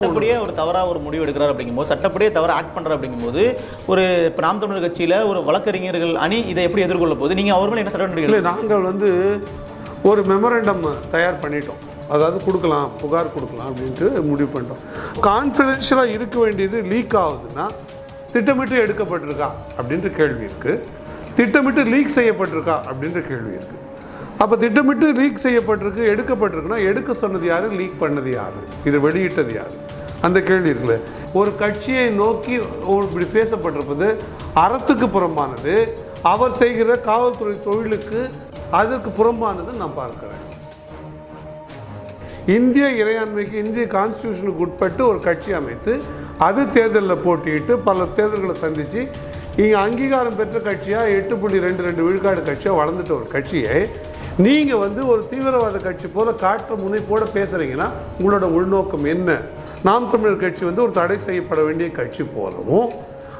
சட்டப்படியே ஒரு தவறாக ஒரு முடிவு எடுக்கிறார் அப்படிங்கும்போது, சட்டப்படியே தவறாக ஆக்ட் பண்ணுறார் அப்படிங்கும்போது, ஒரு இப்போ நாம் தமிழர் கட்சியில் ஒரு வழக்கறிஞர்கள் அணி இதை எப்படி எதிர்கொள்ள போகுது? நீங்கள் அவர்கள் என்ன சட்ட இல்லை, நாங்கள் ஒரு மெமரண்டம் தயார் பண்ணிட்டோம். அதாவது கொடுக்கலாம், புகார் கொடுக்கலாம் அப்படின்ட்டு முடிவு பண்ணிட்டோம். கான்ஃபிடென்ஷியலாக இருக்க வேண்டியது லீக் ஆகுதுன்னா திட்டமிட்டு எடுக்கப்பட்டிருக்கா அப்படின்ற கேள்வி இருக்குது. திட்டமிட்டு லீக் செய்யப்பட்டிருக்கா அப்படின்ற கேள்வி இருக்குது. அப்போ திட்டமிட்டு லீக் செய்யப்பட்டிருக்கு, எடுக்கப்பட்டிருக்குன்னா எடுக்க சொன்னது யார், லீக் பண்ணது யார், இதை வெளியிட்டது யார், அந்த கேள்வி இருக்குல்ல. ஒரு கட்சியை நோக்கி இப்படி பேசப்பட்டிருப்பது அறத்துக்கு புறம்பானது, அவர் செய்கிற காவல்துறை தொழிலுக்கு அதற்கு புறம்பானது நான் பார்க்கிறேன். இந்திய இறையாண்மைக்கு, இந்திய கான்ஸ்டியூஷனுக்கு உட்பட்டு ஒரு கட்சி அமைத்து அது தேர்தலில் போட்டியிட்டு பல தேர்தல்களை சந்தித்து இங்கே அங்கீகாரம் பெற்ற கட்சியாக 8.22 விழுக்காடு கட்சியாக வளர்ந்துட்ட ஒரு கட்சியை நீங்கள் ஒரு தீவிரவாத கட்சி போல காற்று முனைப்போட பேசுகிறீங்கன்னா உங்களோட உள்நோக்கம் என்ன? நாம் தமிழர் கட்சி ஒரு தடை செய்யப்பட வேண்டிய கட்சி போலவும்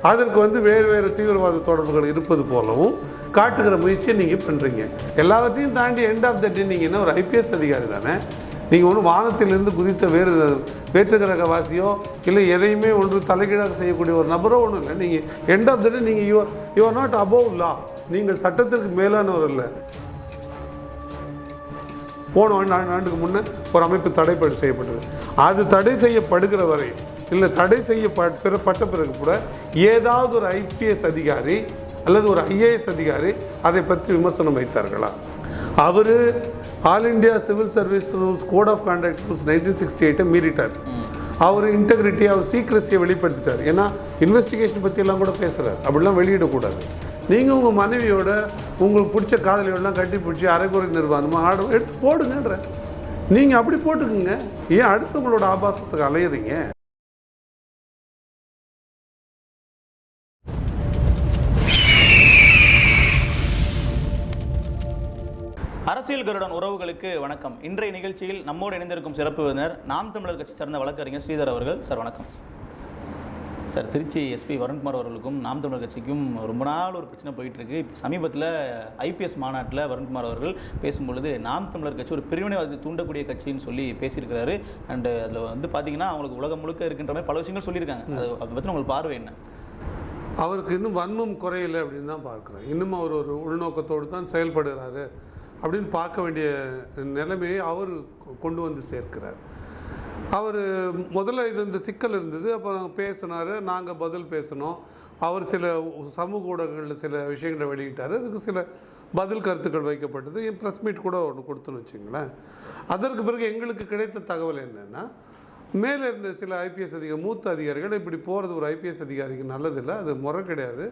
அதற்கு வேறு வேறு தீவிரவாத தொடர்புகள் இருப்பது போலவும் காட்டுகிற முயற்சியை நீங்கள் பண்ணுறீங்க. எல்லாத்தையும் தாண்டி எண்ட் ஆஃப் த டே நீங்கள் என்ன ஒரு ஐபிஎஸ் அதிகாரி தானே. நீங்கள் வானத்திலிருந்து குதித்த வேற்றுக்கிரகவாசியோ இல்லை எதையுமே தலைகீழாக செய்யக்கூடிய ஒரு நபரோ ஒன்றும் இல்லை. நீங்கள் எண்ட் ஆஃப் த டே நீங்கள் யூ ஆர் நாட் அபோவ் லா. நீங்கள் சட்டத்திற்கு மேலானவர் இல்லை. போன ஆண்டுக்கு முன்னே ஒரு அமைப்பு தடை செய்யப்பட்டது. அது தடை செய்யப்படுகிற வரை இல்லை தடை செய்யப்பட்ட பிறகு கூட ஏதாவது ஒரு ஐபிஎஸ் அதிகாரி அல்லது ஒரு ஐஏஎஸ் அதிகாரி அதை பற்றி விமர்சனம் வைத்தார்களா? அவர் all India civil service rules code of conduct rules 1968 மீறிட்டார். அவர் இன்டெகிரிட்டி, அவர் சீக்ரெசியை வெளிப்படுத்திட்டார். ஏன்னா இன்வெஸ்டிகேஷன் பற்றியெல்லாம் கூட பேசுகிறார். அப்படிலாம் வெளியிடக்கூடாது. நீங்கள் உங்கள் மனைவியோட உங்களுக்கு பிடிச்ச காதலியோடலாம் கட்டி பிடிச்சி அரைக்குறை நிர்வாணமாக எடுத்து போடுங்கன்ற. நீங்கள் அப்படி போட்டுக்குங்க. ஏன் அடுத்தவங்களோட ஆபாசத்துக்கு அலையிறீங்க? அரசியல் கருடன் உறவுகளுக்கு வணக்கம். இன்றைய நிகழ்ச்சியில் நம்மோடு இணைந்திருக்கும் சிறப்பு விருந்தினர் நாம் தமிழர் கட்சி சார்ந்த வழக்கறிஞர் ஸ்ரீதர் அவர்கள். சார் வணக்கம். சார், திருச்சி எஸ்பி வருண்குமார் அவர்களுக்கும் நாம் தமிழர் கட்சிக்கும் ரொம்ப நாள் ஒரு பிரச்சனை போயிட்டுருக்கு. சமீபத்தில் ஐபிஎஸ் மாநாட்டில் வருண்குமார் அவர்கள் பேசும்பொழுது நாம் தமிழர் கட்சி ஒரு பிரிவினைவாதத்தை தூண்டக்கூடிய கட்சின்னு சொல்லி பேசியிருக்கிறாரு. அண்டு அதில் பார்த்தீங்கன்னா அவங்களுக்கு உலகம் முழுக்க இருக்கின்ற மாதிரி பல விஷயங்கள் சொல்லியிருக்காங்க. அதை பற்றி உங்களுக்கு பார்வை என்ன? அவருக்கு இன்னும் வன்மம் குறையலை அப்படின்னு தான் பார்க்குறேன். இன்னும் அவர் ஒரு உள்நோக்கத்தோடு தான் செயல்படுகிறாரு அப்படின்னு பார்க்க வேண்டிய நிலைமையை அவர் கொண்டு வந்து சேர்க்கிறார். அவர் முதல்ல இந்த சிக்கல் இருந்தது. அப்போ நாங்கள் பேசினார், நாங்கள் பதில் பேசினோம். அவர் சில சமூக ஊடகங்களில் சில விஷயங்களை வெளியிட்டார். அதுக்கு சில பதில் கருத்துக்கள் வைக்கப்பட்டது. என் ப்ரெஸ் மீட் கூட ஒன்று கொடுத்துன்னு வச்சுங்களேன். அதற்கு பிறகு எங்களுக்கு கிடைத்த தகவல் என்னென்னா, மேலே இருந்த சில ஐபிஎஸ் அதிகாரி, மூத்த அதிகாரிகள் இப்படி போகிறது ஒரு ஐபிஎஸ் அதிகாரிக்கு நல்லதில்லை, அது முறை கிடையாது,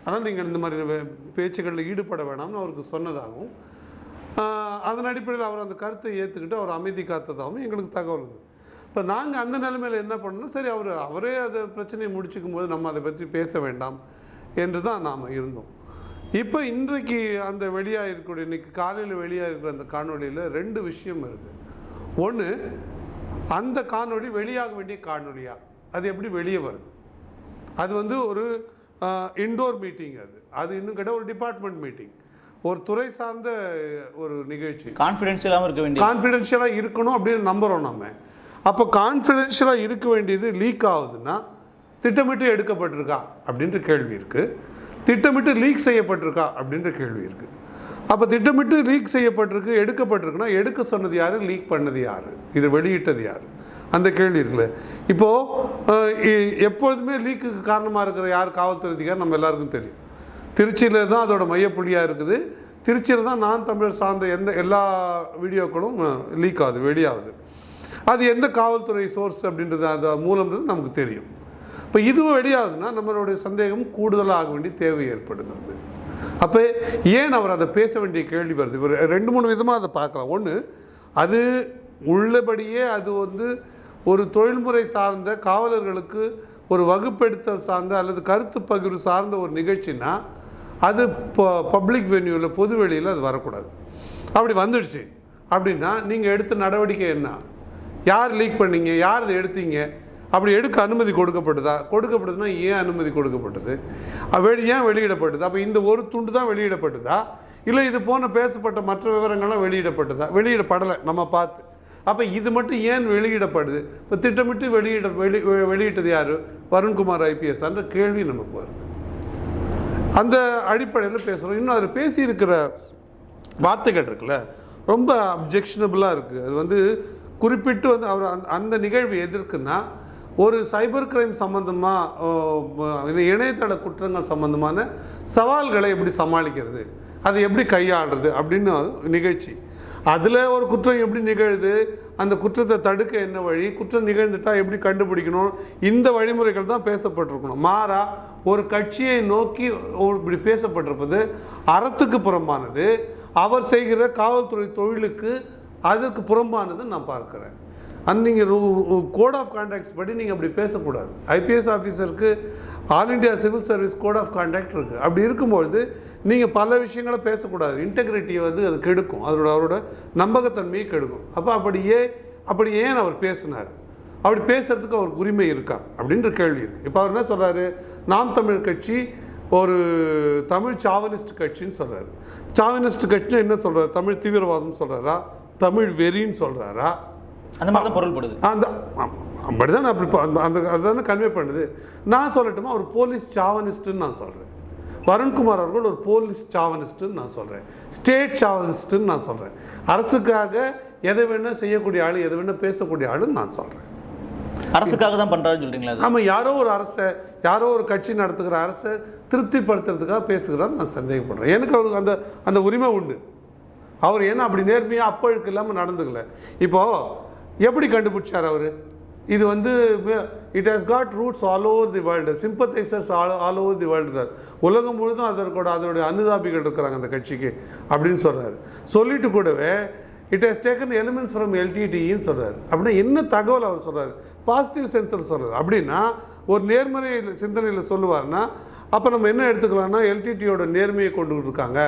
ஆனால் நீங்கள் இந்த மாதிரி பேச்சுக்களில் ஈடுபட வேணாம்னு அவருக்கு சொன்னதாகவும், அதன் அடிப்படையில் அவர் அந்த கருத்தை ஏற்றுக்கிட்டு அவர் அமைதி காத்ததாகவும் எங்களுக்கு தகவல் இருந்தது. இப்போ நாங்கள் அந்த நிலைமையில் என்ன பண்ணணும், சரி அவரே அதை பிரச்சனையை முடிச்சுக்கும் போது நம்ம அதை பற்றி பேச வேண்டாம் என்று தான் நாம் இருந்தோம். இப்போ இன்றைக்கு அந்த வெளியாக இருக்கக்கூடிய, இன்றைக்கி காலையில் வெளியாக இருக்கிற அந்த காணொலியில் 2 விஷயம் இருக்குது. ஒன்று, அந்த காணொலி வெளியாக வேண்டிய காணொலியா, அது எப்படி வெளியே வருது? அது ஒரு இன்டோர் மீட்டிங், அது இன்னும் கேட்டால் ஒரு டிபார்ட்மெண்ட் மீட்டிங், ஒரு துறை சார்ந்த ஒரு நிகழ்ச்சி. கான்ஃபிடென்ஷியலாக இருக்கணும் அப்படின்னு நம்புகிறோம் நம்ம. அப்போ கான்ஃபிடென்ஷியலாக இருக்க வேண்டியது லீக் ஆகுதுன்னா திட்டமிட்டு எடுக்கப்பட்டிருக்கா அப்படின்ற கேள்வி இருக்குது. திட்டமிட்டு லீக் செய்யப்பட்டிருக்கா அப்படின்ற கேள்வி இருக்குது. அப்போ திட்டமிட்டு லீக் செய்யப்பட்டிருக்கு, எடுக்கப்பட்டிருக்குன்னா எடுக்க சொன்னது யார், லீக் பண்ணது யார், இதை வெளியிட்டது யார், அந்த கேள்வி இருக்குல்ல. இப்போது எப்பொழுதுமே லீக்குக்கு காரணமாக இருக்கிற யார், காவல்துறை அதிகாரி நம்ம எல்லாருக்கும் தெரியும். திருச்சியில் தான் அதோட மையப்புள்ளியாக இருக்குது. திருச்சியில் தான் நான் தமிழர் சார்ந்த எல்லா வீடியோக்களும் லீக் ஆகுது, வெளியாகுது. அது எந்த காவல்துறை சோர்ஸ் அப்படின்றது, அந்த மூலம்ன்றது நமக்கு தெரியும். இப்போ இதுவும் வெளியாகுதுன்னா நம்மளுடைய சந்தேகம் கூடுதலாக ஆக வேண்டிய தேவை ஏற்படுகிறது. அப்போ ஏன் அவர் அதை பேச வேண்டிய கேள்வி வருது? இவர் 2-3 விதமாக அதை பார்க்கலாம். ஒன்று, அது உள்ளபடியே அது ஒரு தொழில்முறை சார்ந்த காவலர்களுக்கு ஒரு வகுப்பெடுத்தல் சார்ந்த அல்லது கருத்து பகிர்வு சார்ந்த ஒரு நிகழ்ச்சின்னா அது பப்ளிக் வென்யூவில், பொது வெளியில் அது வரக்கூடாது. அப்படி வந்துடுச்சு அப்படின்னா நீங்கள் எடுத்த நடவடிக்கை என்ன? யார் லீக் பண்ணீங்க, யார் இதை எடுத்தீங்க, அப்படி எடுக்க அனுமதி கொடுக்கப்பட்டதுன்னா ஏன் அனுமதி கொடுக்கப்பட்டது, ஏன் வெளியிடப்பட்டது? அப்போ இந்த ஒரு துண்டு தான் வெளியிடப்பட்டதா, இல்லை இது போன பேசப்பட்ட மற்ற விவரங்கள்லாம் வெளியிடப்பட்டதா? வெளியிடப்படலை. நம்ம பார்த்து அப்போ இது மட்டும் ஏன் வெளியிடப்படுது? இப்போ திட்டமிட்டு வெளியிட்டது யார்? வருண்குமார் ஐபிஎஸ் என்ற கேள்வி நமக்கு வருது. அந்த அடிப்படையில் பேசுகிறோம். இன்னும் அதில் பேசியிருக்கிற வார்த்தைகள் இருக்குல்ல, ரொம்ப அப்ஜெக்ஷனபிளாக இருக்குது. அது வந்து குறிப்பிட்டு வந்து அவர் அந்த நிகழ்வு எதிர்க்குன்னா ஒரு சைபர் கிரைம் சம்மந்தமாக, இணையதள குற்றங்கள் சம்மந்தமான சவால்களை எப்படி சமாளிக்கிறது, அதை எப்படி கையாளுறது அப்படின்னு நிகழ்ச்சி. அதில் ஒரு குற்றம் எப்படி நிகழுது, அந்த குற்றத்தை தடுக்க என்ன வழி, குற்றம் நிகழ்ந்துட்டால் எப்படி கண்டுபிடிக்கணும், இந்த வழிமுறைகள் தான் பேசப்பட்டிருக்கணும். மாறா ஒரு கட்சியை நோக்கி இப்படி பேசப்பட்டிருப்பது அறத்துக்கு புறம்பானது, அவர் செய்கிற காவல்துறை தொழிலுக்கு அதுக்கு புறம்பானது நான் பார்க்குறேன். நீங்கள் கோட் ஆஃப் கான்டாக்ட்ஸ் படி நீங்கள் அப்படி பேசக்கூடாது. ஐபிஎஸ் ஆஃபீஸருக்கு all India civil service code of conduct இருக்குது. அப்படி இருக்கும்பொழுது நீங்கள் பல விஷயங்களை பேசக்கூடாது. இன்டெகிரிட்டியை வந்து அது கெடுக்கும், அவரோட நம்பகத்தன்மையை கெடுக்கும். அப்போ அப்படி ஏன் அவர் பேசினார், அப்படி பேசுறதுக்கு அவருக்கு உரிமை இருக்கா அப்படின்ற கேள்வி இருக்குது. இப்போ அவர் என்ன சொல்கிறாரு, நாம் தமிழ் கட்சி ஒரு தமிழ் சாவனிஸ்ட் கட்சின்னு சொல்கிறாரு. சாவனிஸ்ட் கட்சின்னு என்ன சொல்கிறார்? தமிழ் தீவிரவாதம் சொல்கிறாரா, தமிழ் வெறின்னு சொல்கிறாரா? அந்த மாதிரி தான் பொருள்படுது. அப்படிதான் அதுதானே கன்வே பண்ணுது. நான் சொல்லட்டுமா, ஒரு போலீஸ் சாவனிஸ்ட்டுன்னு நான் சொல்கிறேன். வருண்குமார் அவர்கள் ஒரு போலீஸ் சாவனிஸ்ட்டுன்னு நான் சொல்கிறேன், ஸ்டேட் சாவனிஸ்ட்டுன்னு நான் சொல்கிறேன். அரசுக்காக எதை வேணால் செய்யக்கூடிய ஆள், எதை வேணால் பேசக்கூடிய ஆளுன்னு நான் சொல்கிறேன். அரசுக்காக தான் பண்ணுறாருன்னு சொல்கிறீங்களா? ஆமாம், யாரோ ஒரு கட்சி நடத்துகிற அரசை திருப்திப்படுத்துறதுக்காக பேசுகிறான்னு நான் சந்தேகப்படுறேன். எனக்கு அவருக்கு அந்த உரிமை உண்டு. அவர் ஏன்னா அப்படி நேர்மையாக அப்பழுக்கு இல்லாமல் நடந்துக்கல. இப்போது எப்படி கண்டுபிடிச்சார் அவர்? இது வந்து it has got roots all over the world, sympathisers all over the world. உலகம் முழுதும் அதோடைய அனுதாபிகள் இருக்கிறாங்க அந்த கட்சிக்கு அப்படின்னு சொல்கிறாரு. சொல்லிட்டு கூடவே it has taken elements from எல்டிடின்னு சொல்கிறார். அப்படின்னா என்ன தகவல் அவர் சொல்கிறார்? பாசிட்டிவ் சென்ஸில் சொல்கிறார். அப்படின்னா ஒரு நேர்மறை சிந்தனையில் சொல்லுவார்னா அப்போ நம்ம என்ன எடுத்துக்கலாம்னா, எல்டிடியோட நேர்மையை கொண்டுகிட்டு இருக்காங்க,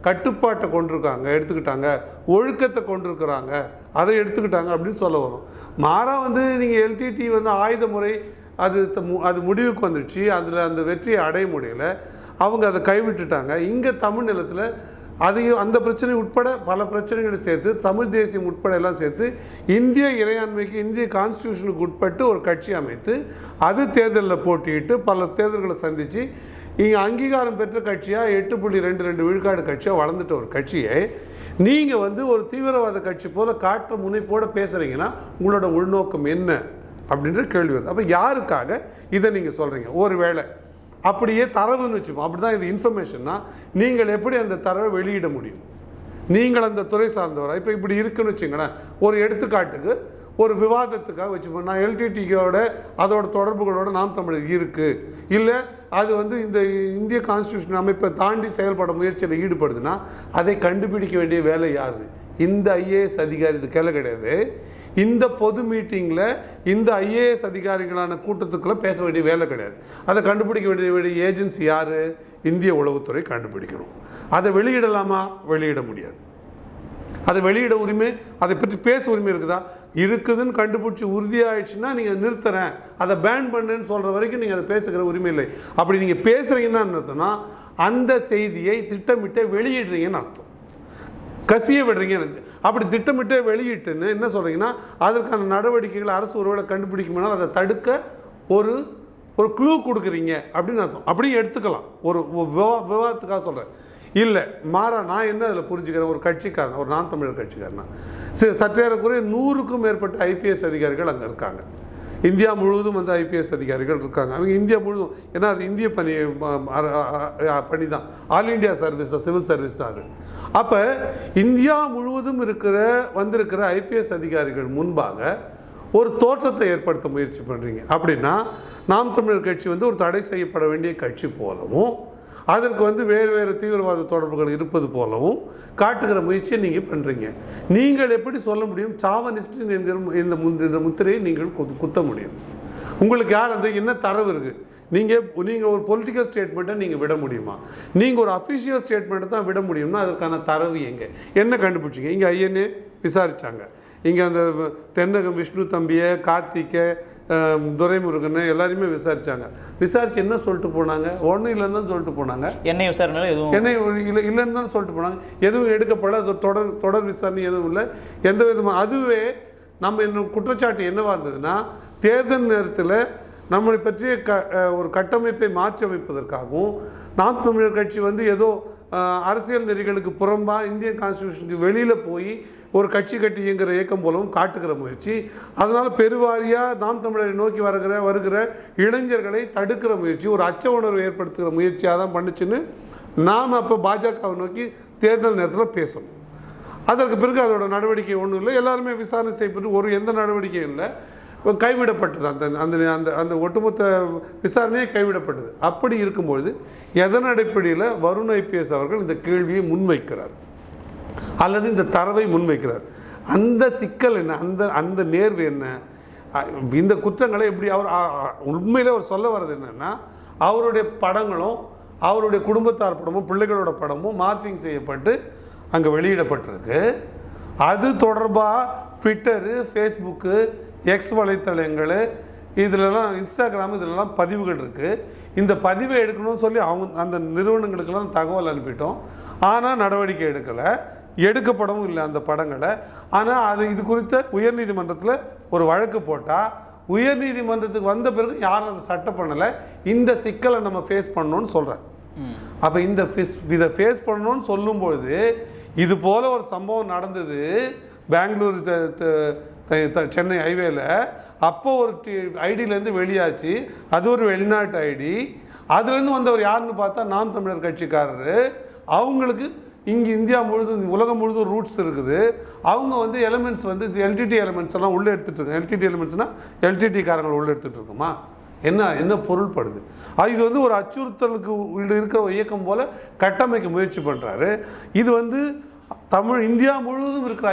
கட்டுப்பாட்டை கொண்டிருக்காங்க, எடுத்துக்கிட்டாங்க, ஒழுக்கத்தை கொண்டிருக்கிறாங்க, அதை எடுத்துக்கிட்டாங்க அப்படின்னு சொல்ல வரும். மாறா வந்து நீங்கள் எல்டிடி வந்து ஆயுத முறை அது முடிவுக்கு வந்துடுச்சு, அதில் அந்த வெற்றியை அடைய முடியலை, அவங்க அதை கைவிட்டுட்டாங்க. இங்கே தமிழ் நிலத்தில் அதையும் அந்த பிரச்சனை உட்பட பல பிரச்சனைகளை சேர்த்து, தமிழ் தேசியம் உட்பட எல்லாம் சேர்த்து இந்திய இறையாண்மைக்கு, இந்திய கான்ஸ்டியூஷனுக்கு உட்பட்டு ஒரு கட்சி அமைத்து அது தேர்தலில் போட்டியிட்டு பல தேர்தல்களை சந்தித்து இங்கே அங்கீகாரம் பெற்ற கட்சியாக 8.22 விழுக்காடு கட்சியாக வளர்ந்துட்ட ஒரு கட்சியை நீங்கள் வந்து ஒரு தீவிரவாத கட்சி போல் காற்று முனைப்போடு பேசுகிறீங்கன்னா உங்களோட உள்நோக்கம் என்ன அப்படின்ற கேள்வி வருது. அப்போ யாருக்காக இதை நீங்கள் சொல்கிறீங்க? ஒரு வேளை அப்படியே தரவுன்னு வச்சுப்போம், அப்படி தான் இது இன்ஃபர்மேஷன்னா நீங்கள் எப்படி அந்த தரவை வெளியிட முடியும்? நீங்கள் அந்த துறை சார்ந்தவரா? இப்போ இப்படி இருக்குன்னு வச்சுங்களேன், ஒரு எடுத்துக்காட்டுக்கு ஒரு விவாதத்துக்காக வச்சுப்போம், நான் எல்டிடியோட அதோட தொடர்புகளோட நாம் தமிழர் இருக்குது, இல்லை அது வந்து இந்த இந்திய கான்ஸ்டியூஷன் அமைப்பை தாண்டி செயல்பட முயற்சியில் ஈடுபடுதுன்னா அதை கண்டுபிடிக்க வேண்டிய வேலை யாரு? இந்த ஐஏஎஸ் அதிகாரி. இது கேள்வி கிடையாது. இந்த பொது மீட்டிங்கில் இந்த ஐஏஎஸ் அதிகாரிகளான கூட்டத்துக்குள்ளே பேச வேண்டிய வேலை கிடையாது. அதை கண்டுபிடிக்க வேண்டிய ஏஜென்சி யார்? இந்திய உளவுத்துறை கண்டுபிடிக்கணும். அதை வெளியிடலாமா? வெளியிட முடியாது. அதை வெளியிட உரிமை, அதை பற்றி பேச உரிமை இருக்குதா? இருக்குதுன்னு கண்டுபிடிச்சி உறுதியாகிடுச்சுன்னா நீங்கள் நிறுத்துறேன், அதை பேன் பண்ணுன்னு சொல்கிற வரைக்கும் நீங்கள் அதை பேசுகிற உரிமை இல்லை. அப்படி நீங்கள் பேசுகிறீங்கன்னா அர்த்தம்னா அந்த செய்தியை திட்டமிட்டே வெளியிடுறீங்கன்னு அர்த்தம், கசிய விடுறீங்கன்னு. அப்படி திட்டமிட்டே வெளியிட்டுன்னு என்ன சொல்கிறீங்கன்னா அதற்கான நடவடிக்கைகளை அரசு ஒருவேளை கண்டுபிடிக்குமானால் அதை தடுக்க ஒரு க்ளூ கொடுக்குறீங்க அப்படின்னு அர்த்தம். அப்படியும் எடுத்துக்கலாம், ஒரு விவாதத்துக்காக சொல்கிறேன். இல்லை மாறா நான் என்ன அதில் புரிஞ்சுக்கிறேன், ஒரு கட்சிக்காரன், ஒரு நாம் தமிழர் கட்சிக்காரனா சற்றேறக்குறைய 100க்கும் மேற்பட்ட ஐபிஎஸ் அதிகாரிகள் அங்கே இருக்காங்க. இந்தியா முழுவதும் வந்து ஐபிஎஸ் அதிகாரிகள் இருக்காங்க. அவங்க இந்தியா முழுவதும், ஏன்னா அது இந்திய பணி தான், ஆல் இண்டியா சர்வீஸ் தான், சிவில் சர்வீஸ் தான் அது. அப்போ இந்தியா முழுவதும் வந்திருக்கிற ஐபிஎஸ் அதிகாரிகள் முன்பாக ஒரு தோற்றத்தை ஏற்படுத்த முயற்சி பண்ணுறீங்க. அப்படின்னா நாம் தமிழர் கட்சி வந்து ஒரு தடை செய்யப்பட வேண்டிய கட்சி போலவும் அதற்கு வந்து வேறு தீவிரவாத தொடர்புகள் இருப்பது போலவும் காட்டுகிற முயற்சியை நீங்கள் பண்ணுறீங்க. நீங்கள் எப்படி சொல்ல முடியும் சாவனிஸ்ட் இந்த முத்திரையை நீங்கள் குத்த முடியும்? உங்களுக்கு யார் அந்த என்ன தரவு இருக்குது? நீங்கள் ஒரு பொலிட்டிக்கல் ஸ்டேட்மெண்ட்டை நீங்கள் விட முடியுமா? நீங்கள் ஒரு அஃபிஷியல் ஸ்டேட்மெண்ட்டை தான் விட முடியும்னா அதற்கான தரவு எங்கே? என்ன கண்டுபிடிச்சிங்க? இங்கே ஐஎன்ஏ விசாரித்தாங்க, இங்கே அந்த தென்னகம் விஷ்ணு தம்பியை, கார்த்திகை, துரைமுருகன் எல்லாரையுமே விசாரித்தாங்க. விசாரித்து என்ன சொல்லிட்டு போனாங்க? ஒன்றும் இல்லைன்னு தான் சொல்லிட்டு போனாங்க. என்னை விசாரணை இல்லைன்னு தான் சொல்லிட்டு போனாங்க. எதுவும் எடுக்கப்பட அது தொடர் விசாரணை எதுவும் இல்லை, எந்த விதமாக. அதுவே நம்ம இன்னும் குற்றச்சாட்டு என்னவா இருந்ததுன்னா, தேர்தல் நேரத்தில் நம்மளை பற்றிய ஒரு கட்டமைப்பை மாற்றி அமைப்பதற்காகவும் நாம் தமிழர் கட்சி வந்து ஏதோ அரசியல் நெறிகளுக்கு புறம்பாக இந்தியன் கான்ஸ்டியூஷனுக்கு வெளியில் போய் ஒரு கட்சி கட்டி இயங்குகிற இயக்கம் போலவும் காட்டுகிற முயற்சி, அதனால் பெருவாரியாக நாம் தமிழரை நோக்கி வருகிற இளைஞர்களை தடுக்கிற முயற்சி, ஒரு அச்ச உணர்வை ஏற்படுத்துகிற முயற்சியாக தான் பண்ணுச்சுன்னு நாம் அப்போ பாஜகவை நோக்கி தேர்தல் நேரத்தில் பேசணும். அதற்கு பிறகு அதோட நடவடிக்கை ஒன்றும் இல்லை, எல்லாருமே விசாரணை செய்யப்பட்டு எந்த நடவடிக்கையும் இல்லை, கைவிடப்பட்டது. அந்த அந்த அந்த அந்த ஒட்டுமொத்த விசாரணையே கைவிடப்பட்டது. அப்படி இருக்கும்பொழுது எதன் அடிப்படையில் வருண் IPS அவர்கள் இந்த கேள்வியை முன்வைக்கிறார் அல்லது இந்த தரவை முன்வைக்கிறார்? அந்த சிக்கல் என்ன, அந்த அந்த நேர்வு என்ன, இந்த குற்றங்களை எப்படி அவர் உண்மையிலே அவர் சொல்ல வர்றது என்னன்னா, அவருடைய படங்களும் அவருடைய குடும்பத்தார் படமும் பிள்ளைகளோட படமும் மார்பிங் செய்யப்பட்டு அங்கே வெளியிடப்பட்டிருக்கு. அது தொடர்பாக ட்விட்டரு, ஃபேஸ்புக்கு, எக்ஸ் வலைத்தளங்கள், இதிலெல்லாம் இன்ஸ்டாகிராம், இதிலெல்லாம் பதிவுகள் இருக்குது. இந்த பதிவை எடுக்கணும்னு சொல்லி அந்த நிறுவனங்களுக்கெல்லாம் தகவல் அனுப்பிட்டோம். ஆனால் நடவடிக்கை எடுக்கப்படவும் இல்லை அந்த படங்களை. ஆனால் இது குறித்த உயர்நீதிமன்றத்தில் ஒரு வழக்கு போட்டால் உயர்நீதிமன்றத்துக்கு வந்த பிறகு யாரும் அதை சட்டம் பண்ணலை. இந்த சிக்கலை நம்ம ஃபேஸ் பண்ணணும்னு சொல்கிறேன். அப்போ இதை ஃபேஸ் பண்ணணும்னு சொல்லும்பொழுது இது போல் ஒரு சம்பவம் நடந்தது பெங்களூர் சென்னை ஹைவேல. அப்போ ஒரு ஐடியிலேருந்து வெளியாச்சு, அது ஒரு வெளிநாட்டு ஐடி. அதுலேருந்து வந்தவர் யாருன்னு பார்த்தா நாம் தமிழர் கட்சிக்காரர். அவங்களுக்கு இங்கே இந்தியா முழுதும் உலகம் முழுதும் ரூட்ஸ் இருக்குது. அவங்க வந்து எலிமெண்ட்ஸ் வந்து எல்டிடி எலிமெண்ட்ஸ் எல்லாம் உள்ளே எடுத்துகிட்டு இருக்காங்க. எல்டிடி எலிமெண்ட்ஸ்னால் எல்டிடி காரங்களை உள்ளே எடுத்துகிட்டு இருக்குமா? என்ன பொருள்படுது? இது வந்து ஒரு அச்சுறுத்தலுக்கு இருக்கிற இயக்கம் போல் கட்டமைக்க முயற்சி பண்ணுறாரு. இது வந்து இந்தியா முழுவதும் இருக்கிற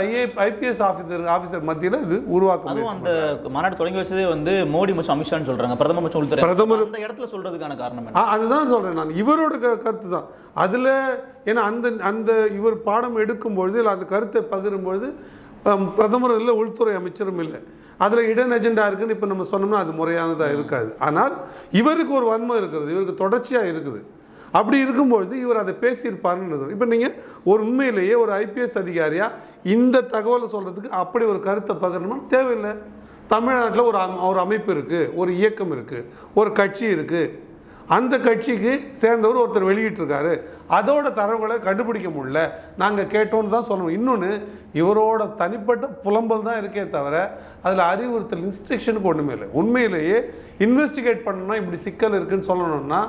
IPS ஆஃபீஸர் மத்தியில் இது உருவாக்க. அதுவும் அந்த மாநாடு தொடங்கி வச்சதே வந்து மோடி மற்றும் அமித்ஷான்னு சொல்றாங்க, பிரதமர் மற்றும் உள்துறை பிரதமர் அந்த இடத்துல சொல்றதுக்கான காரணம் என்ன? அதுதான் சொல்றேன் நான், இவரோட கருத்து தான் அதுல. ஏன்னா அந்த இவர் பாடம் எடுக்கும்பொழுது இல்லை அந்த கருத்தை பகிரும்பொழுது பிரதமர் இல்லை, உள்துறை அமைச்சரும் இல்லை, அதில் இடன் அஜெண்டா இருக்குன்னு இப்போ நம்ம சொன்னோம்னா அது முறையானதாக இருக்காது. ஆனால் இவருக்கு ஒரு வன்மை இருக்கிறது, இவருக்கு தொடர்ச்சியாக இருக்குது. அப்படி இருக்கும்பொழுது இவர் அதை பேசியிருப்பாருன்னு சொல்லுங்கள். இப்போ நீங்கள் ஒரு உண்மையிலேயே ஒரு IPS அதிகாரியாக இந்த தகவலை சொல்கிறதுக்கு அப்படி ஒரு கருத்தை பகிரணும்னு தேவையில்லை. தமிழ்நாட்டில் ஒரு அமைப்பு இருக்குது, ஒரு இயக்கம் இருக்குது, ஒரு கட்சி இருக்குது. அந்த கட்சிக்கு சேர்ந்தவர் ஒருத்தர் வெளியிட்டிருக்காரு, அதோட தரவுகளை கண்டுபிடிக்க முடியல, நாங்கள் கேட்டோன்னு தான் சொல்லணும். இன்னொன்று, இவரோட தனிப்பட்ட புலம்பல் தான் இருக்கே தவிர அதில் அறிவுறுத்தல் இன்ஸ்ட்ரக்ஷனுக்கு ஒன்றுமே இல்லை. உண்மையிலேயே இன்வெஸ்டிகேட் பண்ணணும்னா இப்படி சிக்கல் இருக்குதுன்னு சொல்லணும்னா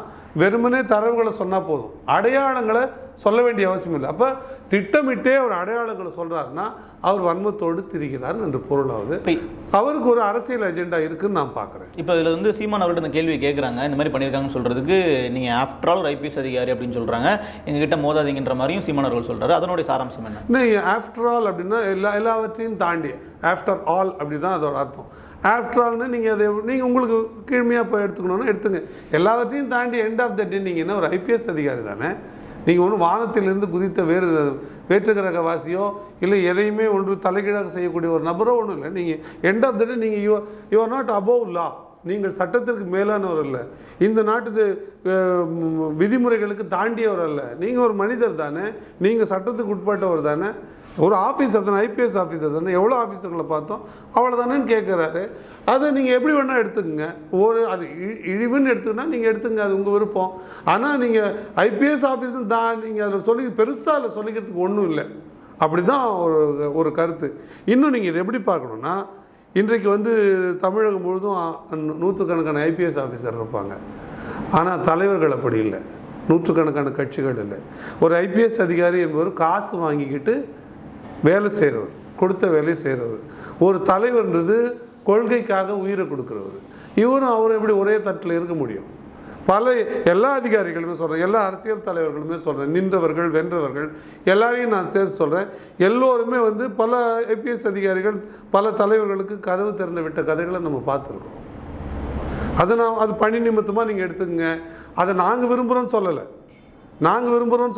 வெறுமனே தரவுகளை சொன்னால் போதும், அடையாளங்களை சொல்ல வேண்டிய அவசியம் இல்லை. அப்போ திட்டமிட்டே அவர் அடையாளங்களை சொல்கிறாருன்னா அவர் வன்மத்தோடு திரிகிறார் என்று பொருளாவது. அவருக்கு ஒரு அரசியல் அஜெண்டா இருக்குன்னு நான் பார்க்குறேன். இப்போ இதில் வந்து சீமான் அவர்கிட்ட இந்த கேள்வி கேட்குறாங்க, இந்த மாதிரி பண்ணியிருக்காங்கன்னு சொல்கிறதுக்கு நீங்கள் ஆஃப்டர் ஆல் ஒரு IPS அதிகாரி அப்படின்னு சொல்கிறாங்க, எங்ககிட்ட மோதாதீங்கன்ற மாதிரியும் சீமான் அவர்கள் சொல்கிறாரு. அதனுடைய சாராம்சம் என்ன? ஆஃப்டர் ஆல் அப்படின்னா எல்லாவற்றையும் தாண்டி, ஆஃப்டர் ஆல் அப்படி தான் அதோட அர்த்தம். ஆஃப்டர் ஆல்னு நீங்கள் உங்களுக்கு கீழ்மையாக போய் எடுத்துக்கணும்னா எடுத்துங்க. எல்லாவற்றையும் தாண்டி எண்ட் ஆஃப் த டே நீங்கள் என்ன ஒரு IPS அதிகாரி தானே. நீங்கள் ஒன்றும் வானத்திலிருந்து குதித்த வேற்றுக்கிரகவாசியோ இல்லை எதையுமே ஒன்று தலைகீழாக செய்யக்கூடிய ஒரு நபரோ ஒன்றும் இல்லை. நீங்கள் எண்ட் ஆஃப் த டே நீங்கள் யூ ஆர் நாட் அபோவ் லா. நீங்கள் சட்டத்திற்கு மேலானவர் அல்ல, இந்த நாட்டு விதிமுறைகளுக்கு தாண்டியவர் அல்ல. நீங்கள் ஒரு மனிதர் தானே, நீங்கள் சட்டத்துக்கு உட்பட்டவர் தானே, ஒரு ஆஃபீஸர் தானே, IPS ஆஃபீஸர் தானே. எவ்வளோ ஆஃபீஸர்களை பார்த்தோம், அவ்வளோ தானேன்னு கேட்குறாரு. அதை நீங்கள் எப்படி வேணால் எடுத்துக்கங்க. அது இழிவுன்னு எடுத்துக்கினா நீங்கள் எடுத்துங்க, அது உங்கள் விருப்பம். ஆனால் நீங்கள் IPS ஆஃபீஸர் தான், நீங்கள் அதில் பெருசாக அதில் சொல்லிக்கிறதுக்கு ஒன்றும் இல்லை. அப்படி தான் ஒரு கருத்து. இன்னும் நீங்கள் இதை எப்படி பார்க்கணுன்னா, இன்றைக்கு வந்து தமிழகம் முழுதும் நூற்றுக்கணக்கான IPS ஆஃபீஸர் இருப்பாங்க. ஆனால் தலைவர்கள் அப்படி இல்லை, நூற்றுக்கணக்கான கட்சிகள் இல்லை. ஒரு IPS அதிகாரி என்பவர் காசு வாங்கிக்கிட்டு வேலை செய்கிறவர், கொடுத்த வேலையை செய்கிறவர். ஒரு தலைவர்ன்றது கொள்கைக்காக உயிரை கொடுக்குறவர். இவரும் அவரும் எப்படி ஒரே தட்டில் இருக்க முடியும்? எல்லா அதிகாரிகளுமே சொல்கிறேன், எல்லா அரசியல் தலைவர்களுமே சொல்கிறேன், நின்றவர்கள் வென்றவர்கள் எல்லாரையும் நான் சேர்த்து சொல்கிறேன். எல்லோருமே வந்து பல IPS அதிகாரிகள் பல தலைவர்களுக்கு கதவு திறந்து விட்ட கதைகளை நம்ம பார்த்துருக்கோம். அது பணி நிமித்தமாக நீங்கள் எடுத்துக்கங்க. அதை நாங்கள் விரும்புகிறோன்னு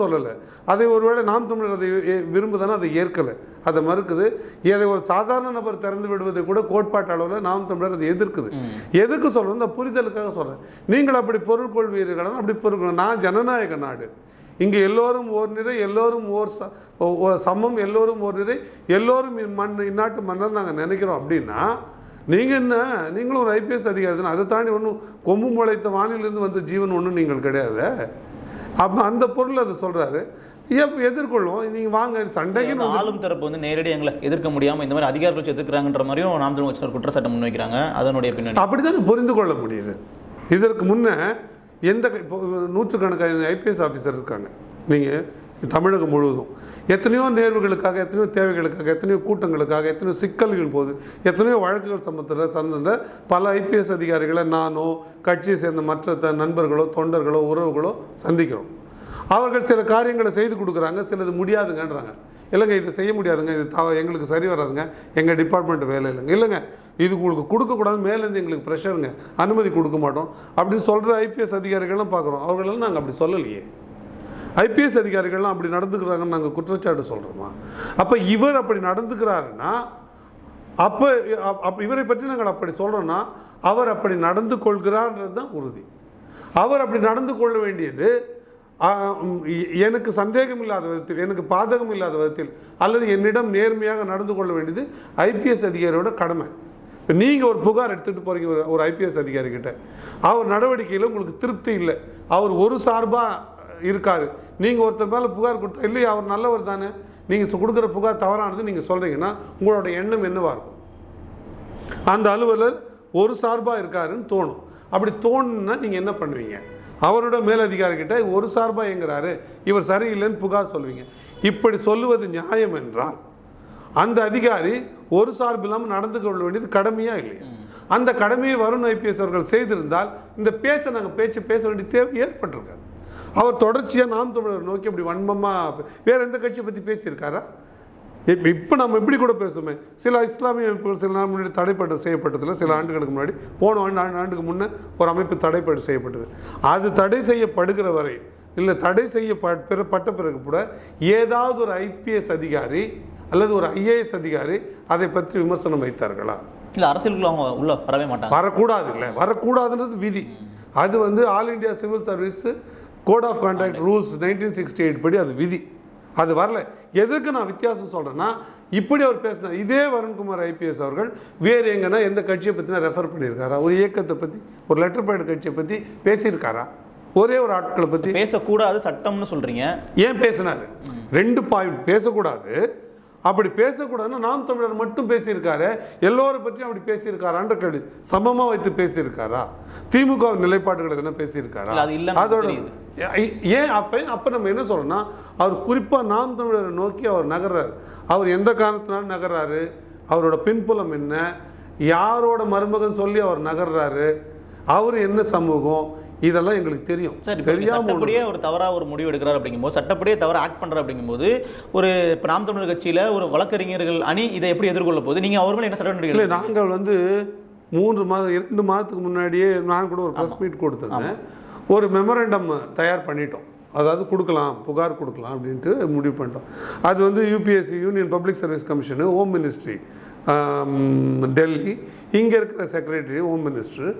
சொல்லலை, அதை ஒருவேளை நாம் தமிழர் அதை விரும்புதானே, அதை ஏற்கலை, அதை மறுக்குது. இதை ஒரு சாதாரண நபர் திறந்து விடுவதை கூட கோட்பாட்டு அளவில் நாம் தமிழர் அதை எதிர்க்குது. எதுக்கு சொல்கிறேன்? இந்த புரிதலுக்காக சொல்கிறேன். நீங்கள் அப்படி பொருள் கொள்வீர்களான அப்படி பொருள். நான் ஜனநாயக நாடு, இங்கே எல்லோரும் ஓர் நிறை, எல்லோரும் சமம், எல்லோரும் ஓர் நிறை, எல்லோரும் இந்நாட்டு மன்னர் நாங்கள் நினைக்கிறோம் அப்படின்னா நீங்கள் என்ன, நீங்களும் ஒரு ஐபிஎஸ் அதிகாரி தானே. அதை தாண்டி ஒன்றும் கொம்பு முளைத்த வானிலிருந்து வந்த ஜீவன் ஒன்றும் நீங்கள் கிடையாது. அப்போ அந்த பொருள் அதை சொல்கிறாரு. எதிர்கொள்வோம், நீங்கள் வாங்க சண்டைக்கு. ஆளும் தரப்பு வந்து நேரடி எங்களை எதிர்க்க முடியாமல் இந்த மாதிரி அதிகாரிகள் வச்சு எதிர்க்கிறாங்கன்ற மாதிரியும் நாம் தமிழர் கட்சியினர் குற்றச்சாட்டு முன்வைக்கிறாங்க. அதனுடைய பின்னாடி அப்படி தான் புரிந்து கொள்ள முடியுது. இதற்கு முன்னே இப்போ நூற்றுக்கணக்கான ஐபிஎஸ் ஆஃபீஸர் இருக்காங்க. நீங்கள் தமிழகம் முழுவதும் எத்தனையோ நேர்வுகளுக்காக, எத்தனையோ தேவைகளுக்காக, எத்தனையோ கூட்டங்களுக்காக, எத்தனையோ சிக்கல்கள் போது, எத்தனையோ வழக்குகள் சம்பந்தப்பட்ட பல ஐபிஎஸ் அதிகாரிகளை நானோ கட்சியை சேர்ந்த மற்ற நண்பர்களோ தொண்டர்களோ உறவுகளோ சந்திக்கிறோம். அவர்கள் சில காரியங்களை செய்து கொடுக்குறாங்க, சிலது முடியாதுங்கன்றாங்க. இல்லைங்க இது செய்ய முடியாதுங்க, இது எங்களுக்கு சரி வராதுங்க, எங்கள் டிபார்ட்மெண்ட் வேலை இல்லைங்க இது உங்களுக்கு கொடுக்கக்கூடாது, மேலேருந்து எங்களுக்கு ப்ரெஷருங்க, அனுமதி கொடுக்க மாட்டோம் அப்படின்னு சொல்கிற ஐபிஎஸ் அதிகாரிகள்லாம் பார்க்குறோம். அவர்களெல்லாம் நாங்கள் அப்படி சொல்லலையே. ஐபிஎஸ் அதிகாரிகள்லாம் அப்படி நடந்துக்கிறாங்கன்னு நாங்கள் குற்றச்சாட்டு சொல்கிறோமா? அப்போ இவர் அப்படி நடந்துக்கிறாருன்னா அப்போ இவரை பற்றி நாங்கள் அப்படி சொல்கிறோன்னா அவர் அப்படி நடந்து கொள்கிறார்ன்றது தான் உறுதி. அவர் அப்படி நடந்து கொள்ள வேண்டியது எனக்கு சந்தேகம் இல்லாத விதத்தில், எனக்கு பாதகம் இல்லாத விதத்தில், அல்லது என்னிடம் நேர்மையாக நடந்து கொள்ள வேண்டியது ஐபிஎஸ் அதிகாரியோட கடமை. இப்போ நீங்கள் ஒரு புகார் எடுத்துகிட்டு போகிறீங்க ஒரு ஐபிஎஸ் அதிகாரிக்கிட்ட, அவர் நடவடிக்கையில் உங்களுக்கு திருப்தி இல்லை, அவர் ஒரு சார்பாக இருக்கார், நீங்கள் ஒருத்தர் மேலே புகார் கொடுத்தா இல்லையா அவர் நல்லவர் தானே, நீங்கள் கொடுக்குற புகார் தவறானது நீங்கள் சொல்கிறீங்கன்னா உங்களோட எண்ணம் என்னவாக இருக்கும்? அந்த அலுவலர் ஒரு சார்பாக இருக்காருன்னு தோணும். அப்படி தோணுன்னா நீங்கள் என்ன பண்ணுவீங்க? அவரோட மேலதிகாரிகிட்ட ஒரு சார்பாக இயங்குறாரு, இவர் சரியில்லைன்னு புகார் சொல்லுவீங்க. இப்படி சொல்லுவது நியாயம் என்றால் அந்த அதிகாரி ஒரு சார்பு இல்லாமல் நடந்து கொள்ள வேண்டியது கடமையாக இல்லையா? அந்த கடமையை வருண் ஐபிஎஸ் அவர்கள் செய்திருந்தால் இந்த நாங்கள் பேச வேண்டிய தேவை ஏற்பட்டிருக்காரு. அவர் தொடர்ச்சியாக நாம் தமிழர் நோக்கி அப்படி வன்மமாக வேறு எந்த கட்சியை பற்றி பேசியிருக்காரா? இப்போ நம்ம இப்படி கூட பேசுவோமே, சில இஸ்லாமிய அமைப்புகள் சில நாள் முன்னாடி தடைப்பட்டு செய்யப்பட்டதில் சில ஆண்டுகளுக்கு முன்னாடி போன ஆண்டுக்கு முன்னே ஒரு அமைப்பு தடைப்பட்டு செய்யப்பட்டது. அது தடை செய்யப்படுகிற வரை இல்லை தடை செய்யப்பட்ட பிறகு கூட ஏதாவது ஒரு ஐபிஎஸ் அதிகாரி அல்லது ஒரு ஐஏஎஸ் அதிகாரி அதை பற்றி விமர்சனம் வைத்தார்களா? இல்லை அரசியலுக்குள்ள அவங்க உள்ள வரவே மாட்டாங்க. வரக்கூடாது, இல்லை வரக்கூடாதுன்றது விதி. அது வந்து all India civil service code of conduct rules 1968 படி அது விதி. அது வரல. எதுக்கு நான் வித்தியாசம் சொல்கிறேன்னா, இப்படி அவர் பேசினார். இதே வருண்குமார் ஐபிஎஸ் அவர்கள் வேறு எங்கன்னா எந்த கட்சியை பற்றினா ரெஃபர் பண்ணியிருக்காரா? ஒரு இயக்கத்தை பற்றி, ஒரு லெட்டர் பேட் கட்சியை பற்றி பேசியிருக்காரா? ஒரே ஒரு ஆட்களை பற்றி பேசக்கூடாது சட்டம்னு சொல்கிறீங்க. ஏன் பேசினார்? 2 பாயிண்ட் பேசக்கூடாது. அப்படி பேசக்கூடாதுன்னா நாம் தமிழர் மட்டும் பேசியிருக்காரு, எல்லோரை பற்றியும் அப்படி பேசியிருக்காரான்ற கேள்வி. சமமாக வைத்து பேசியிருக்காரா? திமுக நிலைப்பாடுகள் எதுனா பேசியிருக்காரா? அதோட ஏன் அப்போ நம்ம என்ன சொல்றோம்னா, அவர் குறிப்பாக நாம் தமிழரை நோக்கி அவர் நகர்றாரு. அவர் எந்த காரணத்தினாலும் நகர்றாரு, அவரோட பின்புலம் என்ன, யாரோட மருமகன் சொல்லி அவர் நகர்றாரு, அவர் என்ன சமூகம், இதெல்லாம் எங்களுக்கு தெரியும். சட்டப்படியே ஒரு தவறாக ஒரு முடிவு எடுக்கிறார் அப்படிங்கும்போது, சட்டப்படியே தவறாக ஆக்ட் பண்ணுறார் அப்படிங்கும்போது, ஒரு இப்போ நாம் தமிழர் கட்சியில் ஒரு வழக்கறிஞர்கள் அணி இதை எப்படி எதிர்கொள்ள போகுது? நீங்கள் அவர்கள் என்ன சட்ட இல்லை, நாங்கள் வந்து 2 மாதத்துக்கு முன்னாடியே நான் கூட ஒரு ப்ரெஸ் மீட் கொடுத்தேன். ஒரு மெமரண்டம் தயார் பண்ணிட்டோம். அதாவது கொடுக்கலாம், புகார் கொடுக்கலாம் அப்படின்ட்டு முடிவு பண்ணிட்டோம். அது வந்து UPSC, union public service commission, home ministry Delhi, இங்கே இருக்கிற secretary home minister,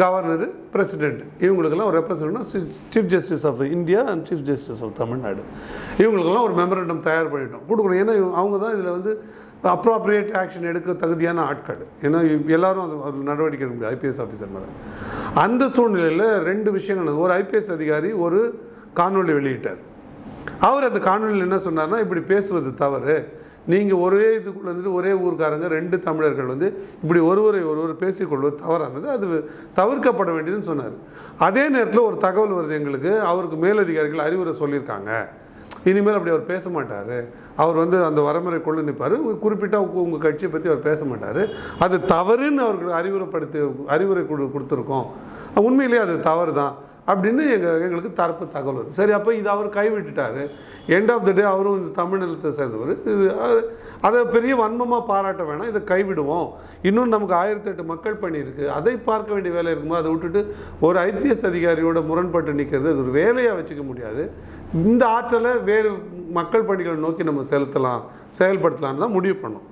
governor, president, இவங்களுக்கெல்லாம் ஒரு representative, chief justice of India and chief justice of Tamil Nadu, இவங்களுக்கெல்லாம் ஒரு மெமரண்டம் தயார் பண்ணிட்டோம், கொடுக்கணும். ஏன்னா அவங்க தான் இதில் வந்து அப்ராப்ரியேட் ஆக்ஷன் எடுக்க தகுதியான ஆட்கள். ஏன்னா எல்லாரும் அது நடவடிக்கை எடுக்க முடியாது ஐபிஎஸ் ஆஃபீஸர் மேலே. அந்த சூழ்நிலையில் 2 விஷயங்கள். ஒரு ஐபிஎஸ் அதிகாரி ஒரு காணொலி வெளியிட்டார். அவர் அந்த காணொலியில் என்ன சொன்னார்னா, இப்படி பேசுவது தவறு, நீங்கள் ஒரே இதுக்குள்ள வந்துட்டு ஒரே ஊருக்காரங்க 2 தமிழர்கள் வந்து இப்படி ஒருவர் பேசிக்கொள்வது தவறானது, அது தவிர்க்கப்பட வேண்டியதுன்னு சொன்னார். அதே நேரத்தில் ஒரு தகவல் வருது எங்களுக்கு, அவருக்கு மேலதிகாரிகள் அறிவுரை சொல்லியிருக்காங்க, இனிமேல் அப்படி அவர் பேச மாட்டார், அவர் வந்து அந்த வரமுறைக்குள்ளே நிற்பார், குறிப்பிட்ட உங்கள் கட்சியை பற்றி அவர் பேச மாட்டார், அது தவறுன்னு அவருக்கு அறிவுரை கொடுத்துருக்கோம், உண்மையிலேயே அது தவறு தான் அப்படின்னு எங்களுக்கு தரப்பு தகவல் வருது. சரி, அப்போ இதை அவர் கைவிட்டுட்டார். எண்ட் ஆஃப் த டே அவரும் இந்த தமிழ் நிலத்தை சேர்ந்தவர், இது அதை பெரிய வன்மமாக பாராட்ட வேணாம், இதை கைவிடுவோம். இன்னும் நமக்கு 1008 மக்கள் பணி இருக்குது, அதை பார்க்க வேண்டிய வேலை இருக்கும்போது அதை விட்டுட்டு ஒரு ஐபிஎஸ் அதிகாரியோட முரண்பட்டு நிற்கிறது அது ஒரு வேலையாக வச்சுக்க முடியாது. இந்த ஆற்றலை வேறு மக்கள் பணிகளை நோக்கி நம்ம செயல்படுத்தலான்னு தான் முடிவு பண்ணோம்.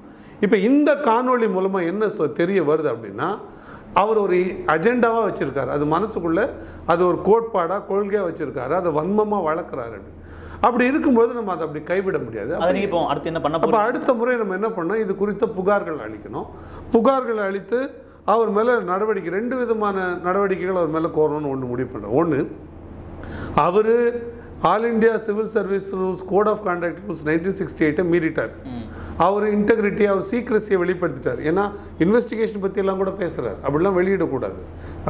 இப்போ இந்த காணொளி மூலமாக என்ன தெரிய வருது அப்படின்னா, அவர் ஒரு அஜெண்டாவாக வச்சுருக்காரு, அது மனசுக்குள்ளே அது ஒரு கோட்பாடாக கொள்கையாக வச்சுருக்காரு, அதை வன்மமாக வளர்க்குறாரு. அப்படி இருக்கும்போது நம்ம அதை அப்படி கைவிட முடியாது. இப்போ அடுத்து என்ன பண்ண? அப்போ அடுத்த முறை நம்ம என்ன பண்ணோம், இது குறித்த புகார்கள் அளிக்கணும். புகார்கள் அளித்து அவர் மேலே நடவடிக்கை, 2 விதமான நடவடிக்கைகள் அவர் மேலே கோரணும்னு ஒன்று முடிவு பண்ணுறோம். ஒன்று, அவர் all India civil service rules code of conduct rules 1968 மீறிட்டார். அவர் இன்டெகிரிட்டி, அவர் சீக்ரஸியை வெளிப்படுத்திட்டார். ஏன்னா இன்வெஸ்டிகேஷன் பற்றியெல்லாம் கூட பேசுகிறார், அப்படிலாம் வெளியிடக்கூடாது.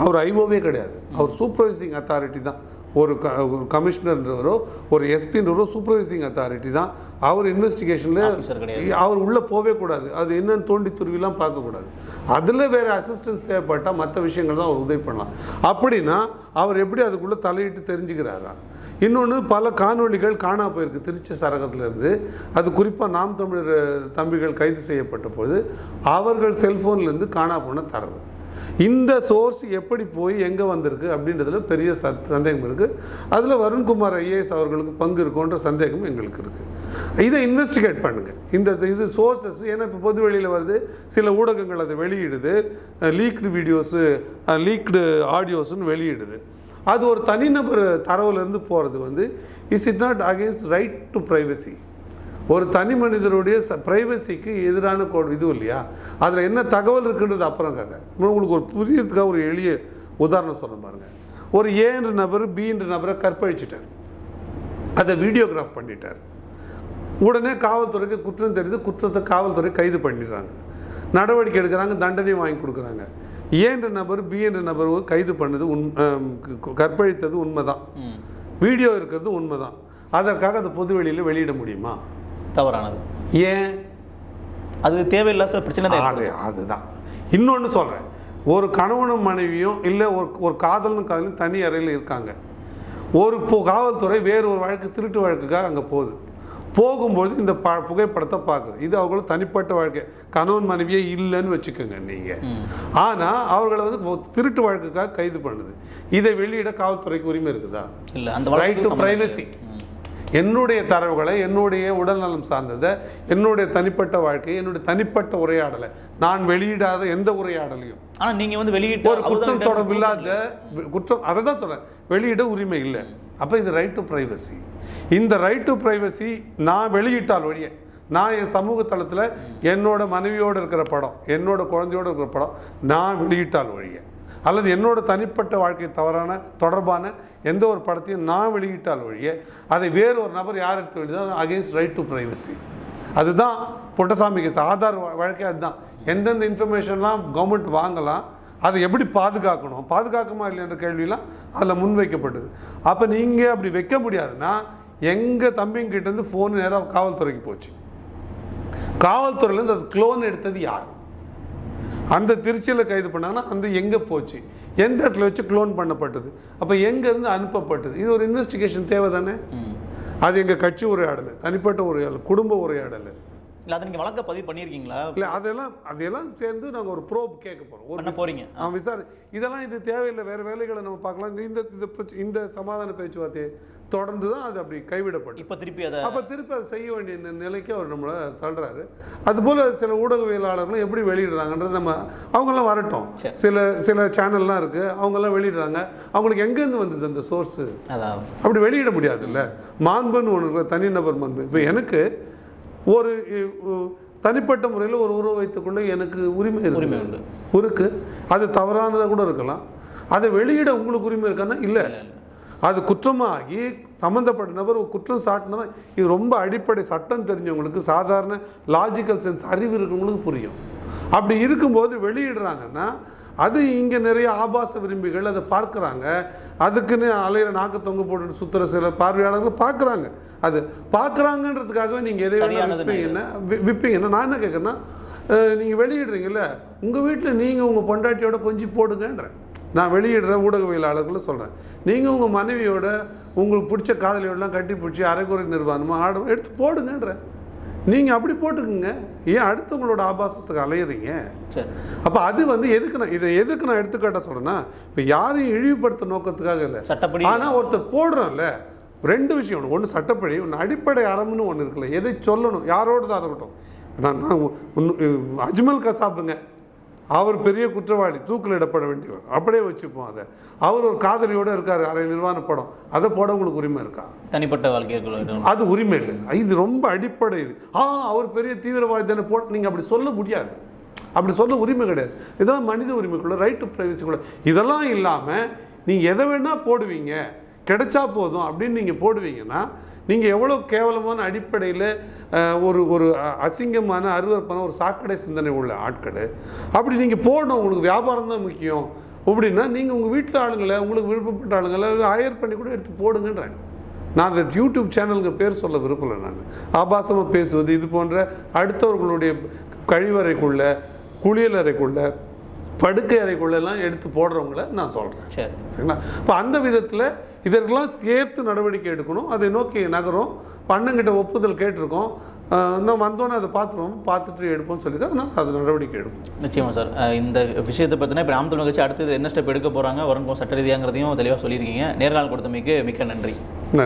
அவர் ஐஓவே கிடையாது, அவர் சூப்பர்வைசிங் அத்தாரிட்டி தான். ஒரு கமிஷனர்ன்றவரோ ஒரு எஸ்பின்றவரோ சூப்பர்வைசிங் அத்தாரிட்டி தான். அவர் இன்வெஸ்டிகேஷனில் அவர் உள்ளே போவே கூடாது, அது என்னன்னு தோண்டி துருவிலாம் பார்க்கக்கூடாது. அதில் வேறு அசிஸ்டன்ஸ் தேவைப்பட்டால் மற்ற விஷயங்கள் தான் அவர் உதவி பண்ணலாம். அப்படின்னா அவர் எப்படி அதுக்குள்ளே தலையிட்டு தெரிஞ்சுக்கிறாரா? இன்னொன்று, பல காணொலிகள் காணா போயிருக்கு திருச்சி சரகத்திலேருந்து. அது குறிப்பாக நாம் தமிழர் தம்பிகள் கைது செய்யப்பட்ட போது அவர்கள் செல்ஃபோன்லேருந்து காணா போன தரவு. இந்த சோர்ஸ் எப்படி போய் எங்கே வந்திருக்கு அப்படின்றதுல பெரிய சந்தேகம் இருக்குது. அதில் வருண்குமார் ஐஏஎஸ் அவர்களுக்கு பங்கு இருக்குன்ற சந்தேகம் எங்களுக்கு இருக்குது. இதை இன்வெஸ்டிகேட் பண்ணுங்கள். இது சோர்ஸஸ், ஏன்னா இப்போ பொது வெளியில் வருது, சில ஊடகங்கள் அதை வெளியிடுது, லீக்டு வீடியோஸு, லீக்டு ஆடியோஸுன்னு வெளியிடுது. அது ஒரு தனிநபர் தரவுலேருந்து போகிறது is it not against right to privacy? ஒரு தனி மனிதருடைய ப்ரைவசிக்கு எதிரான இது இல்லையா? அதில் என்ன தகவல் இருக்குன்றது அப்புறம் கதை. உங்களுக்கு ஒரு புரியறதுக்காக ஒரு எளிய உதாரணம் சொல்ல பாருங்கள். ஒரு ஏன்ற நபர் பின்ற நபரை கற்பழிச்சிட்டார், அதை வீடியோகிராஃப் பண்ணிட்டார். உடனே காவல்துறைக்கு குற்றம் தெரியுது, குற்றத்தை காவல்துறை கைது பண்ணிடுறாங்க, நடவடிக்கை எடுக்கிறாங்க, தண்டனை வாங்கி கொடுக்குறாங்க. ஏன்ற நபர் பி என்ற நபர் கைது பண்ணது கற்பழித்தது உண்மைதான், வீடியோ இருக்கிறது உண்மைதான். அதற்காக அதை பொது வெளியில் வெளியிட முடியுமா? தவறானது. ஏன்? அது தேவையில்லாத பிரச்சனை தான். அதுதான். இன்னொன்று சொல்கிறேன், ஒரு கணவனும் மனைவியும் இல்லை ஒரு காதலும் தனி அறையில் இருக்காங்க. ஒரு காவல்துறை வேறு ஒரு வழக்கு, திருட்டு வழக்குக்காக அங்கே போகும்போது இந்த புகைப்படத்தை பார்க்குது. இது அவங்களும் தனிப்பட்ட வாழ்க்கை, கணவன் மனைவியே இல்லைன்னு வச்சுக்கோங்க நீங்கள். ஆனால் அவர்களை திருட்டு வழக்குக்காக கைது பண்ணுது. இதை வெளியிட காவல்துறைக்கு உரிமை இருக்குதா? இல்லை. அந்த ரைட் டு பிரைவசி, என்னுடைய தரவுகளை, என்னுடைய உடல்நலம் சார்ந்ததை, என்னுடைய தனிப்பட்ட வாழ்க்கை, என்னுடைய தனிப்பட்ட உரையாடலை நான் வெளியிடாத எந்த உரையாடலையும், ஆனால் நீங்கள் வெளியிட்ட ஒரு குற்றம் தொடர்பு இல்லாத குற்றம், அதை தான் சொல்கிறேன், வெளியிட உரிமை இல்லை. அப்போ இது ரைட் டு ப்ரைவசி. இந்த ரைட் டு ப்ரைவசி நான் வெளியிட்டால் ஒழிய, நான் என் சமூக தளத்தில் என்னோட மனைவியோடு இருக்கிற படம், என்னோட குழந்தையோடு இருக்கிற படம் நான் வெளியிட்டால் ஒழிய, அல்லது என்னோட தனிப்பட்ட வாழ்க்கை தொடர்பான எந்த ஒரு படத்தையும் நான் வெளியிட்டால் ஒழிய, அதை வேறு ஒரு நபர் யார் எடுத்து வெளியிட்டால் அகெயின்ஸ்ட் ரைட் டு ப்ரைவசி. அதுதான் புட்டசாமி கேஸ், ஆதார் வழக்கே அதுதான். எந்தெந்த இன்ஃபர்மேஷன்லாம் கவர்மெண்ட் வாங்கலாம், அதை எப்படி பாதுகாக்குமா இல்லைன்ற கேள்வியெல்லாம் அதில் முன்வைக்கப்பட்டது. அப்போ நீங்கள் அப்படி வைக்க முடியாதுன்னா, எங்கள் தம்பிங்கிட்டேருந்து ஃபோன் நேராக காவல்துறைக்கு போச்சு. காவல்துறையிலேருந்து அது க்ளோன் எடுத்தது யார்? அந்த திருச்சியில் கைது பண்ணாங்கன்னா அந்த எங்கே போச்சு, எந்த இடத்துல வச்சு க்ளோன் பண்ணப்பட்டது, அப்போ எங்கேருந்து அனுப்பப்பட்டது? இது ஒரு இன்வெஸ்டிகேஷன் தேவை தானே. அது எங்கள் கட்சி உரையாடல், தனிப்பட்ட உரையாடல், குடும்ப உரையாடல். இல்லை, அதை நீங்கள் வழக்க பதிவு பண்ணியிருக்கீங்களா? இல்லை, அதெல்லாம் சேர்ந்து நாங்கள் ஒரு ப்ரோப் கேட்க போகிறோம். இதெல்லாம் இது தேவையில்லை, வேறு வேலைகளை நம்ம பார்க்கலாம். இந்த சமாதான பேச்சுவார்த்தையை தொடர்ந்து தான் அது அப்படி கைவிடப்படும். இப்போ திருப்பி அதை செய்ய வேண்டிய நிலைக்கு அவர் நம்மளை தள்ளுறாரு. அதுபோல் சில ஊடகவியலாளர்களும் எப்படி வெளியிடுறாங்கன்றது அவங்கெல்லாம் வரட்டும். சில சேனல்லாம் இருக்குது, அவங்கெல்லாம் வெளியிடுறாங்க. அவங்களுக்கு எங்கேருந்து வந்தது அந்த சோர்ஸு? அப்படி வெளியிட முடியாது. இல்லை, மாண்புன்னு ஒன்று இருக்கிற தனிநபர் மாண்பு. இப்போ எனக்கு ஒரு தனிப்பட்ட முறையில் ஒரு உறவு வைத்துக்கொள்ள எனக்கு உரிமை இருக்கு. அது தவறானதாக கூட இருக்கலாம். அதை வெளியிட உங்களுக்கு உரிமை இருக்கான்னா இல்லை. அது குற்றமாகி சம்மந்தப்பட்ட நபர் குற்றம் சாட்டினதான் இது ரொம்ப அடிப்படை சட்டம் தெரிஞ்சவங்களுக்கு, சாதாரண லாஜிக்கல் சென்ஸ் அறிவு இருக்கிறவங்களுக்கு புரியும். அப்படி இருக்கும்போது வெளியிடுறாங்கன்னா அது இங்கே நிறைய ஆபாச விரும்பிகள் அதை பார்க்குறாங்க. அதுக்குன்னு அலையிற நாக்கு தொங்க போட்டுட்டு சுற்றுற சில பார்வையாளர்கள் பார்க்குறாங்க. அது பார்க்குறாங்கன்றதுக்காகவே நீங்கள் எதை விற்பீங்கன்னா நான் என்ன கேட்குறேன்னா, நீங்கள் வெளியிடுறீங்கல்ல, உங்கள் வீட்டில் நீங்கள் உங்கள் பொண்டாட்டியோட கொஞ்சம் போடுங்கன்றேன். நான் வெளியிடுற ஊடகவியலாளர்களை சொல்கிறேன். நீங்கள் உங்கள் மனைவியோட உங்களுக்கு பிடிச்ச காதலியோடலாம் கட்டி பிடிச்சி அரைக்குறை நிர்வாணமாக ஆடும் எடுத்து போடுங்கன்றேன். நீங்கள் அப்படி போட்டுக்குங்க, ஏன் அடுத்தவங்களோட ஆபாசத்துக்கு அலையிறீங்க? அப்போ அது எதுக்கு நான் எடுத்துக்காட்ட சொல்கிறேன்னா, இப்போ யாரையும் இழிவுபடுத்த நோக்கத்துக்காக இல்லை, சட்டப்படி. ஆனால் ஒருத்தர் போடுறோம்ல, 2 விஷயம். ஒன்று சட்டப்படி, ஒன்று அடிப்படை அறம்னு ஒன்று இருக்குல்ல, எதை சொல்லணும், யாரோடு தான் இருக்கட்டும். நான் அஜ்மல் கசாப்புங்க, அவர் பெரிய குற்றவாளி, தூக்கிலிடப்பட வேண்டியவர், அப்படியே வச்சுப்போம் அதை. அவர் ஒரு காதலியோடு இருக்கார், அரை நிர்வாண படம், அதை போட உங்களுக்கு உரிமை இருக்கா? தனிப்பட்ட வாழ்க்கை அது உரிமை இல்லை. இது ரொம்ப அடிப்படை. இது அவர் பெரிய தீவிரவாதி தானே போட்டு நீங்கள் அப்படி சொல்ல முடியாது, அப்படி சொல்ல உரிமை கிடையாது. இதெல்லாம் மனித உரிமைக்குள்ள, ரைட் டு ப்ரைவசிக்குள்ள. இதெல்லாம் இல்லாமல் நீங்கள் எதை வேணால் போடுவீங்க, கிடைச்சா போதும் அப்படின்னு நீங்கள் போடுவீங்கன்னா நீங்கள் எவ்வளோ கேவலமான அடிப்படையில் ஒரு அசிங்கமான அருவருப்பான ஒரு சாக்கடை சிந்தனை உள்ள ஆட்கள். அப்படி நீங்கள் போடணும், உங்களுக்கு வியாபாரம் தான் முக்கியம் அப்படின்னா நீங்கள் உங்கள் வீட்டில் ஆளுங்களை, உங்களுக்கு விருப்பப்பட்ட ஆளுங்களை ஹையர் பண்ணி கூட எடுத்து போடுங்கன்றாங்க. நான் அந்த யூடியூப் சேனலுக்கு பேர் சொல்ல விருப்பலை. நான் ஆபாசமாக பேசுவது, இது போன்ற அடுத்தவர்களுடைய கழிவறைக்குள்ள, குளியல் அறைக்குள்ள, படுக்கை அறைக்குள்ளெல்லாம் எடுத்து போடுறவங்கள நான் சொல்கிறேன். சரிங்களா? இப்போ அந்த விதத்தில் இதற்கெல்லாம் சேர்த்து நடவடிக்கை எடுக்கணும். அதை நோக்கி நகரும். அண்ணங்கிட்ட ஒப்புதல் கேட்டிருக்கோம். இன்னும் வந்தோன்னே அதை பார்த்துட்டு எடுப்போம்னு சொல்லிட்டு அதனால் அது நடவடிக்கை எடுக்கும். நிச்சயமாக சார். இந்த விஷயத்தை பற்றினா இப்போ நாம் தமிழர் கட்சி அடுத்தது என்ன ஸ்டெப் எடுக்க போகிறாங்க, வருங்கும் சட்ட ரீதியாங்கிறதையும் தெளிவாக சொல்லியிருக்கீங்க. நேர்காணல் கொடுத்தமைக்கு மிக்க நன்றி. நன்றி.